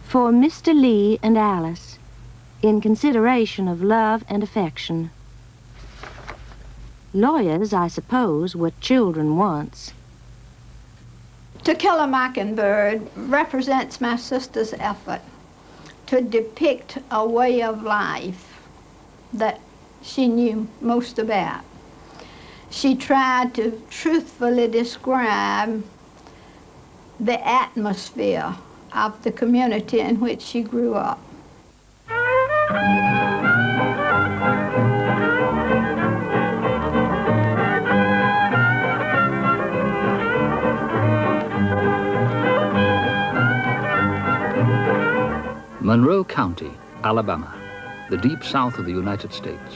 For Mr. Lee and Alice, in consideration of love and affection. Lawyers, I suppose, were children once. To Kill a Mockingbird represents my sister's effort to depict a way of life that she knew most about. She tried to truthfully describe the atmosphere of the community in which she grew up. Monroe County, Alabama, the deep south of the United States,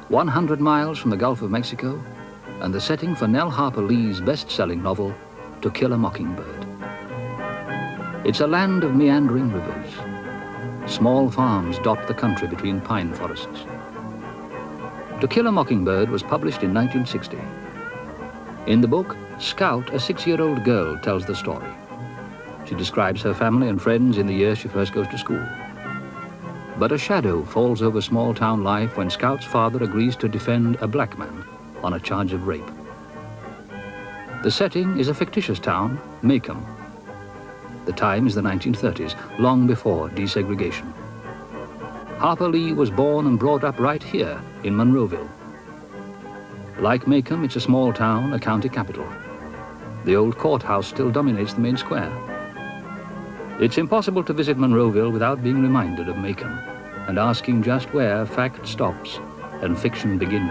100 miles from the Gulf of Mexico, and the setting for Nell Harper Lee's best-selling novel, To Kill a Mockingbird. It's a land of meandering rivers. Small farms dot the country between pine forests. To Kill a Mockingbird was published in 1960. In the book, Scout, a 6-year-old girl, tells the story. She describes her family and friends in the year she first goes to school. But a shadow falls over small-town life when Scout's father agrees to defend a black man on a charge of rape. The setting is a fictitious town, Macomb. The time is the 1930s, long before desegregation. Harper Lee was born and brought up right here in Monroeville. Like Macomb, it's a small town, a county capital. The old courthouse still dominates the main square. It's impossible to visit Monroeville without being reminded of Macomb and asking just where fact stops and fiction begins.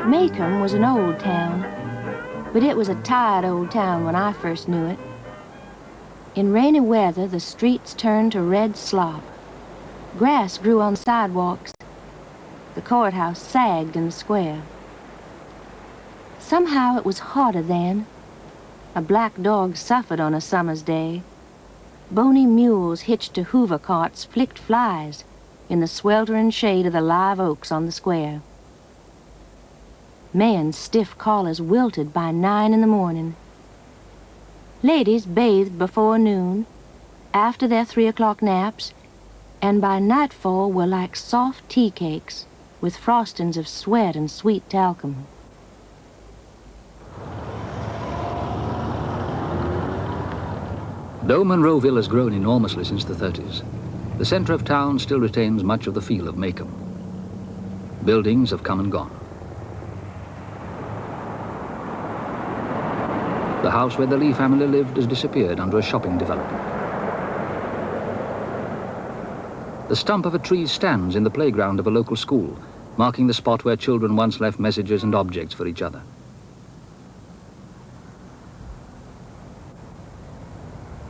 Macomb was an old town, but it was a tired old town when I first knew it. In rainy weather, the streets turned to red slop. Grass grew on sidewalks. The courthouse sagged in the square. Somehow it was hotter then. A black dog suffered on a summer's day. Bony mules hitched to hoover carts flicked flies in the sweltering shade of the live oaks on the square. Men's stiff collars wilted by 9 in the morning. Ladies bathed before noon, after their 3 o'clock naps, and by nightfall were like soft tea cakes with frostings of sweat and sweet talcum. Though Monroeville has grown enormously since the 30s, the center of town still retains much of the feel of Macomb. Buildings have come and gone. The house where the Lee family lived has disappeared under a shopping development. The stump of a tree stands in the playground of a local school, marking the spot where children once left messages and objects for each other.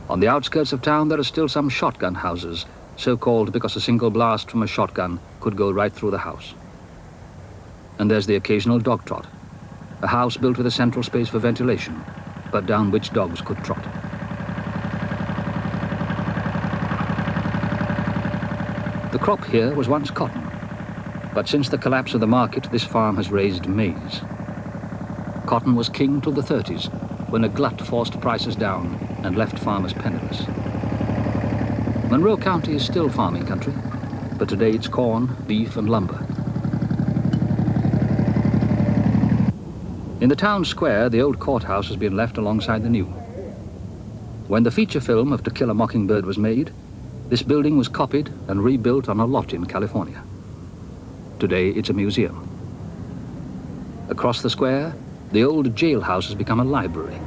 On the outskirts of town, there are still some shotgun houses, so called because a single blast from a shotgun could go right through the house. And there's the occasional dog trot, a house built with a central space for ventilation, but down which dogs could trot. The crop here was once cotton, but since the collapse of the market, this farm has raised maize. Cotton was king till the 30s, when a glut forced prices down and left farmers penniless. Monroe County is still farming country, but today it's corn, beef and lumber. In the town square, the old courthouse has been left alongside the new. When the feature film of To Kill a Mockingbird was made, this building was copied and rebuilt on a lot in California. Today it's a museum. Across the square, the old jailhouse has become a library,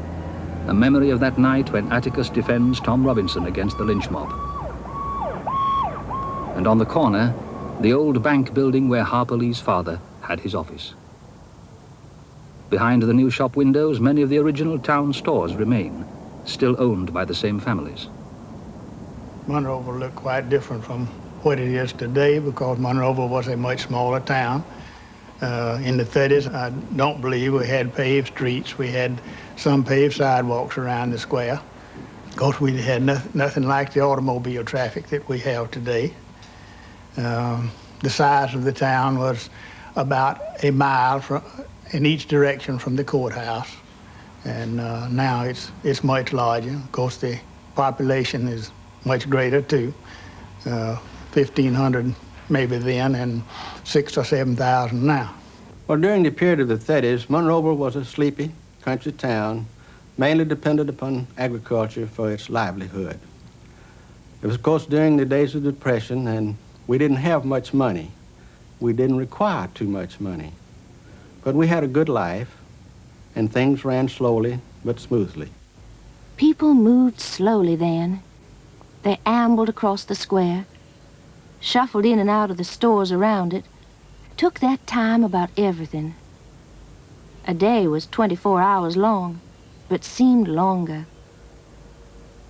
a memory of that night when Atticus defends Tom Robinson against the lynch mob. And on the corner, the old bank building where Harper Lee's father had his office. Behind the new shop windows, many of the original town stores remain, still owned by the same families. Monroeville looked quite different from what it is today because Monroeville was a much smaller town. In the 30s, I don't believe we had paved streets. We had some paved sidewalks around the square. Of course, we had nothing like the automobile traffic that we have today. The size of the town was about a mile in each direction from the courthouse. And now it's much larger. Of course, the population is much greater too. 1,500 maybe then, and 6,000 or 7,000 now. Well, during the period of the 30s, Monroeville was a sleepy country town, mainly dependent upon agriculture for its livelihood. It was, of course, during the days of the Depression, and we didn't have much money. We didn't require too much money. But we had a good life, and things ran slowly but smoothly. People moved slowly then. They ambled across the square, shuffled in and out of the stores around it, took that time about everything. A day was 24 hours long, but seemed longer.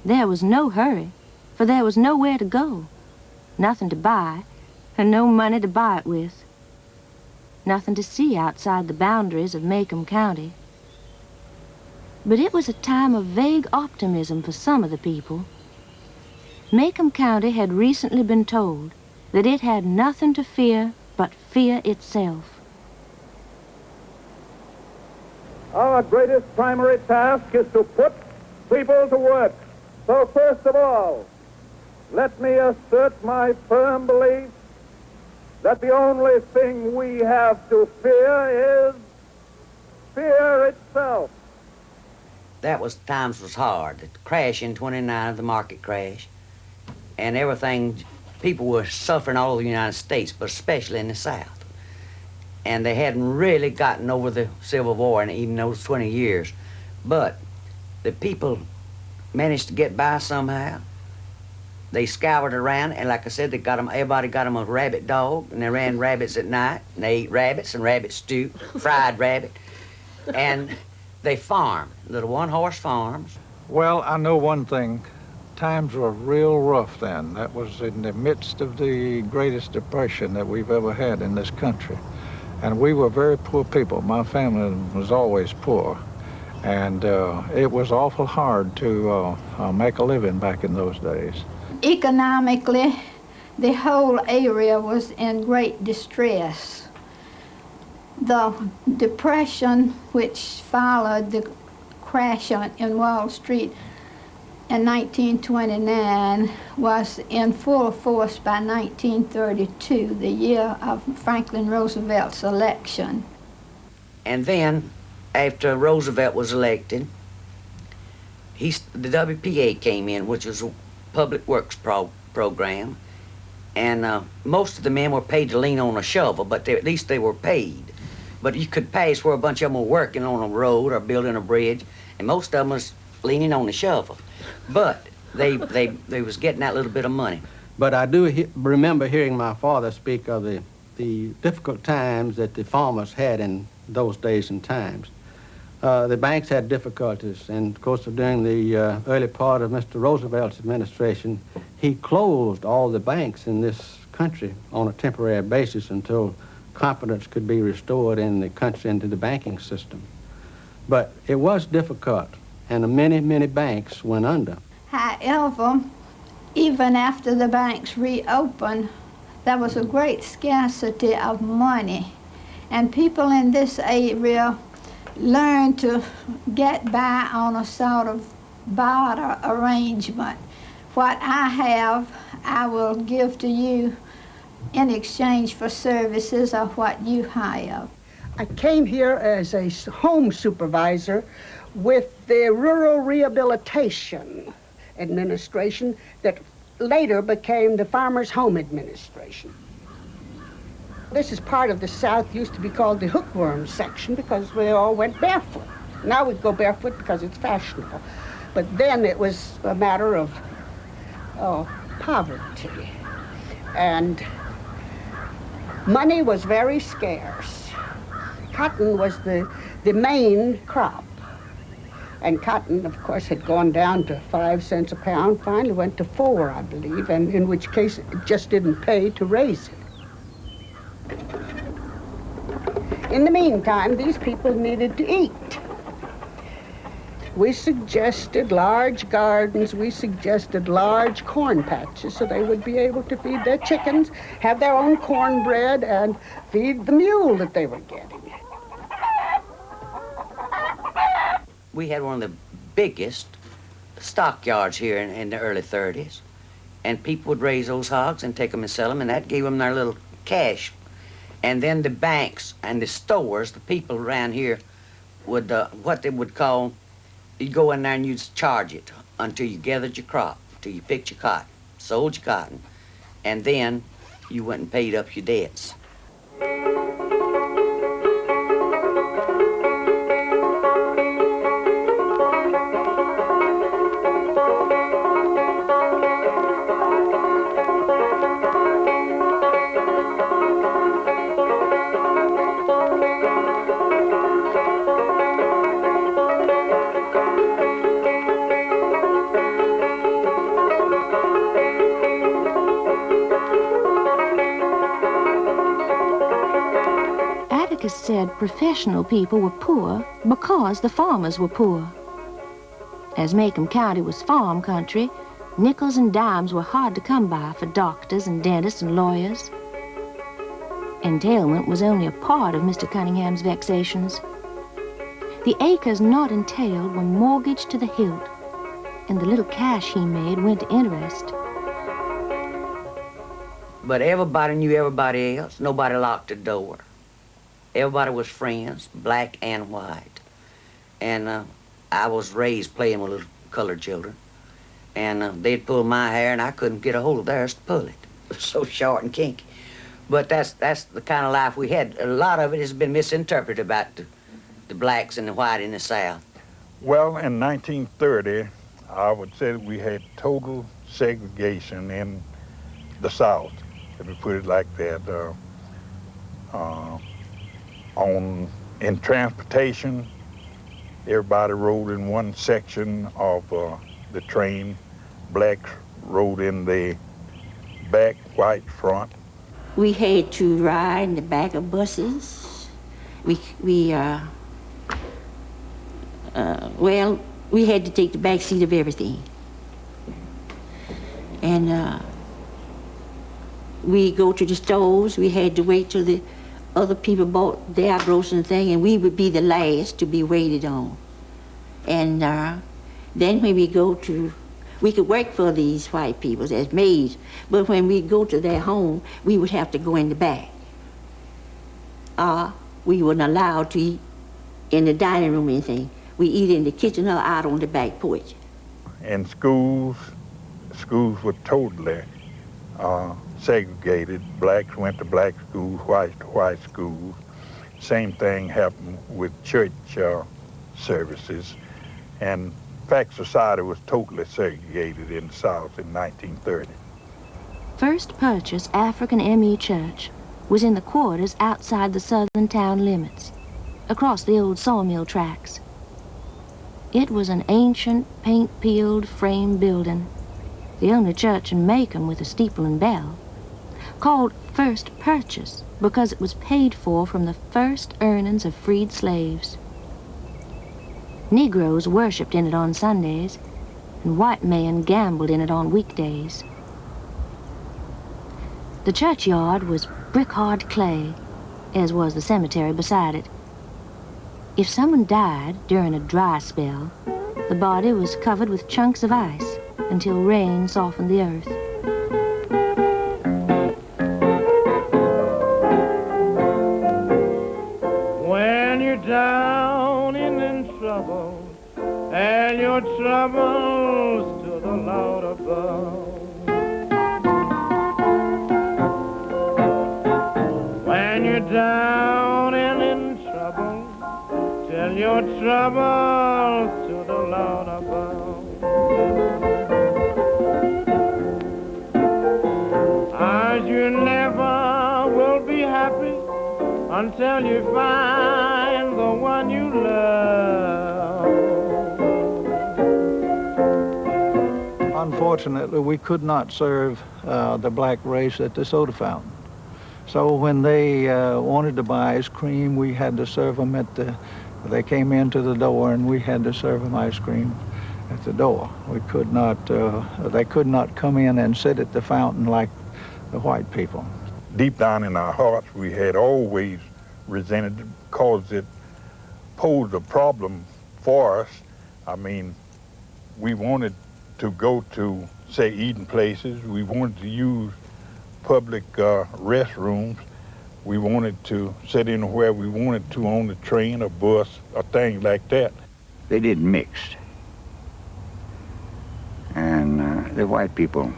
There was no hurry, for there was nowhere to go, nothing to buy, and no money to buy it with. Nothing to see outside the boundaries of Macomb County. But it was a time of vague optimism for some of the people. Macomb County had recently been told that it had nothing to fear but fear itself. Our greatest primary task is to put people to work. So first of all, let me assert my firm belief that the only thing we have to fear is fear itself. That was, times was hard. The crash in 29, the market crash, and everything, people were suffering all over the United States, but especially in the South. And they hadn't really gotten over the Civil War in even those 20 years. But the people managed to get by somehow. They scoured around, and like I said, everybody got them a rabbit dog, and they ran rabbits at night, and they ate rabbits and rabbit stew, fried rabbit, and they farmed, little one-horse farms. Well, I know one thing. Times were real rough then. That was in the midst of the greatest depression that we've ever had in this country. And we were very poor people. My family was always poor. And it was awful hard to make a living back in those days. Economically, the whole area was in great distress. The depression which followed the crash in Wall Street in 1929 was in full force by 1932, the year of Franklin Roosevelt's election. And then, after Roosevelt was elected, the WPA came in, which was a public works program, and most of the men were paid to lean on a shovel, but at least they were paid. But you could pass where a bunch of them were working on a road or building a bridge, and most of them was leaning on the shovel. But they was getting that little bit of money. But I do remember hearing my father speak of the difficult times that the farmers had in those days and times. The banks had difficulties, and of course during the early part of Mr. Roosevelt's administration, he closed all the banks in this country on a temporary basis until confidence could be restored in the country into the banking system. But it was difficult, and many, many banks went under. However, even after the banks reopened, there was a great scarcity of money, and people in this area learned to get by on a sort of barter arrangement. What I have, I will give to you in exchange for services of what you have. I came here as a home supervisor with the Rural Rehabilitation Administration that later became the Farmers Home Administration. This is part of the South, used to be called the hookworm section because we all went barefoot. Now we go barefoot because it's fashionable. But then it was a matter of poverty. And money was very scarce. Cotton was the main crop. And cotton, of course, had gone down to 5 cents a pound, finally went to 4, I believe, and in which case it just didn't pay to raise it. In the meantime, these people needed to eat. We suggested large gardens, we suggested large corn patches so they would be able to feed their chickens, have their own cornbread, and feed the mule that they were getting. We had one of the biggest stockyards here in the early 30s, and people would raise those hogs and take them and sell them, and that gave them their little cash. And then the banks and the stores, the people around here would, what they would call, you'd go in there and you'd charge it until you gathered your crop, until you picked your cotton, sold your cotton, and then you went and paid up your debts. Said professional people were poor because the farmers were poor. As Macomb County was farm country, nickels and dimes were hard to come by for doctors and dentists and lawyers. Entailment was only a part of Mr. Cunningham's vexations. The acres not entailed were mortgaged to the hilt, and the little cash he made went to interest. But everybody knew everybody else. Nobody locked the door. Everybody was friends, black and white. And I was raised playing with little colored children. And they'd pull my hair, and I couldn't get a hold of theirs to pull it. It was so short and kinky. But that's the kind of life we had. A lot of it has been misinterpreted about the blacks and the white in the South. Well, in 1930, I would say that we had total segregation in the South, if we put it like that. In transportation, everybody rode in one section of the train. Blacks rode in the back, white front. We had to ride in the back of buses. We had to take the back seat of everything. And we go to the stores. We had to wait till the other people bought their groceries and thing, and we would be the last to be waited on. And then when we could work for these white people as maids, but when we go to their home, we would have to go in the back. We weren't allowed to eat in the dining room or anything. We eat in the kitchen or out on the back porch. In schools were totally segregated. Blacks went to black schools, whites to white schools. Same thing happened with church services. And in fact, society was totally segregated in the South in 1930. First Purchase African M.E. Church was in the quarters outside the southern town limits, across the old sawmill tracks. It was an ancient, paint-peeled frame building, the only church in Macomb with a steeple and bell, called First Purchase because it was paid for from the first earnings of freed slaves. Negroes worshipped in it on Sundays, and white men gambled in it on weekdays. The churchyard was brick-hard clay, as was the cemetery beside it. If someone died during a dry spell, the body was covered with chunks of ice, until rain softened the earth. When you're down in trouble, and your troubles to the Lord above. When you're down and in trouble, tell your troubles to the Lord above. As you never will be happy until you find the one you love. Unfortunately, we could not serve the black race at the soda fountain. So when they wanted to buy ice cream, we had to serve them at the, they came into the door and we had to serve them ice cream at the door. We could not, they could not come in and sit at the fountain like the white people. Deep down in our hearts, we had always resented it because it posed a problem for us. I mean, we wanted to go to, say, eating places. We wanted to use public restrooms. We wanted to sit anywhere we wanted to on the train or bus or things like that. They didn't mix. And the white people,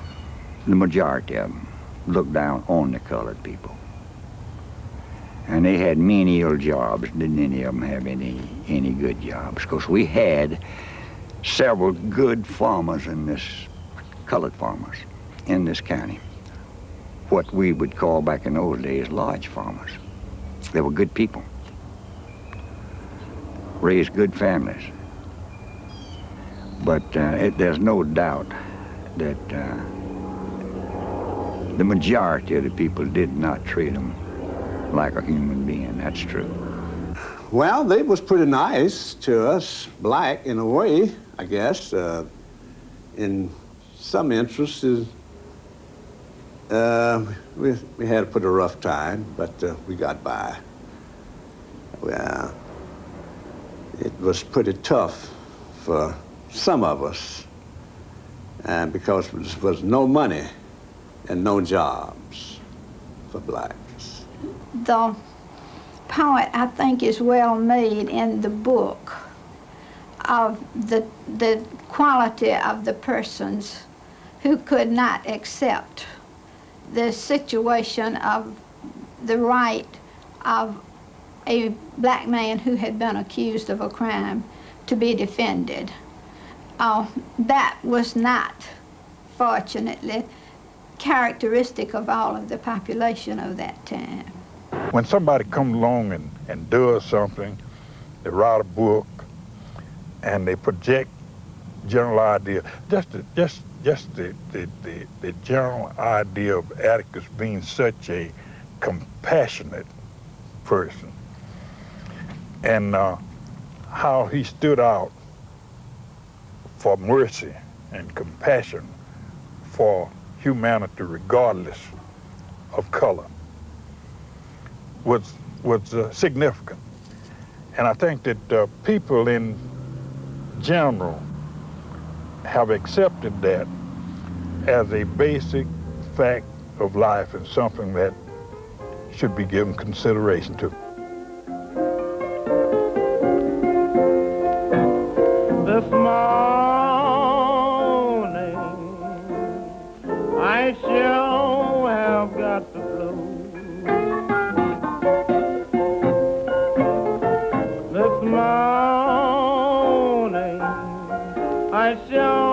the majority of them, looked down on the colored people. And they had menial jobs. Didn't any of them have any good jobs? Because we had several good farmers in this, colored farmers in this county. What we would call back in those days large farmers. They were good people. Raised good families. But there's no doubt that the majority of the people did not treat them like a human being. That's true. Well, they was pretty nice to us, black in a way, I guess. In some instances, we had a pretty rough time, but we got by. Well, it was pretty tough for some of us, and because there was no money and no jobs for blacks. The point, I think, is well made in the book of the quality of the persons who could not accept the situation of the right of a black man who had been accused of a crime to be defended. That was not, fortunately, characteristic of all of the population of that time. When somebody comes along and does something, they write a book, and they project general idea, just the general idea of Atticus being such a compassionate person, and how he stood out for mercy and compassion for humanity regardless of color was significant. And I think that people in general have accepted that as a basic fact of life and something that should be given consideration to. This morning, I sure have got the blues. This morning, I sure